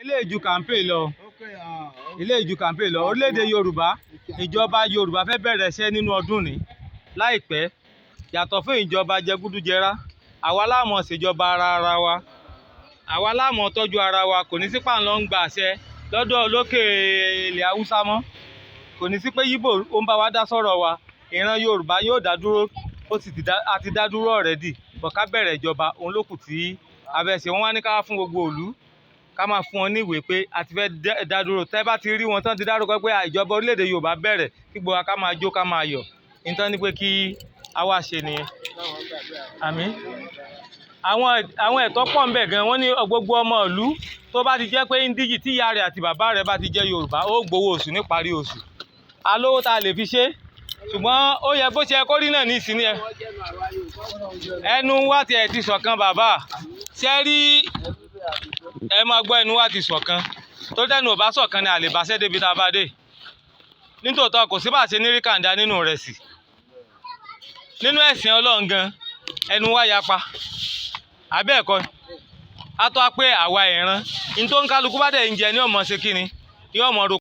ilé ìju campaign lọ ilé ìju campaign lọ orílẹ̀-èdè Yorùbá ìjọba Yorùbá fẹ́ bẹ̀rẹ̀ iṣẹ́ nínú ọdún ní láìpẹ́ yàtọ̀ fún ìjọba jẹgúdújẹrá àwa la máa ṣèjọba ara wa àwa la máa tọ́jú ara wa kò ní sí pàǹlọ́ ń gba àṣẹ lọ́dọ̀ lókè ilẹ̀ Haúsá mọ́ kò ní sí pé Yíbò ó ń bá wa dá sọ̀rọ̀ wa ìran Yorùbá yóò dá dúró ó sì ti dá dúró already bọ̀ ká bẹ̀rẹ̀ ìjọba òun ló kù tí a fẹ́ ṣe wọ́n wá ní ká fún gbogbo ìlú ká máa fún wọn ní ìwé pé a ti fẹ́ dá dúró tẹ́ bá ti rí wọn tán ti dárúkọ pé ìjọba orílẹ̀-èdè Yorùbá bẹ̀rẹ̀ kí gbogbo wa ká máa jó ká máa yọ̀ nítorí ní pé kí a wá ṣe nìyẹn. Àmín. Àwọn ẹ̀tọ́ pọ̀ ńbẹ̀ gan wọ́n ní gbogbo ọmọ ìlú tó bá ti jẹ́ pé ndíjì tí ìyá rẹ̀ àti bàbá rẹ̀ bá ti jẹ́ Yorùbá ó gbowó oṣù níparí oṣù alówó tá a lè fi ṣe ṣùgbọ́n ó yẹ bó ṣe kó rí náà ní ìsinmi ẹnu wa tiẹ̀ ti ṣọ̀kan bàbá ṣe rí ẹ máa gbọ́ ẹnu wa ti ṣọ̀kan tó tẹ́nu ò bá ṣọ̀kan ni àlè bá ṣẹ́ débi tá a bá dé nítòótọ́ kò sí bá ṣe ní rí kàńdá nínú rẹ̀ sí nínú ẹ̀sìn Ọlọ́run gan ẹnu wa yapa abẹ́ẹ̀kọ́ a tó a pé àwa ìran ní tó ń kálukú bá dẹ̀ ń jẹ ní ọmọ ṣe kíni ní ọmọ ro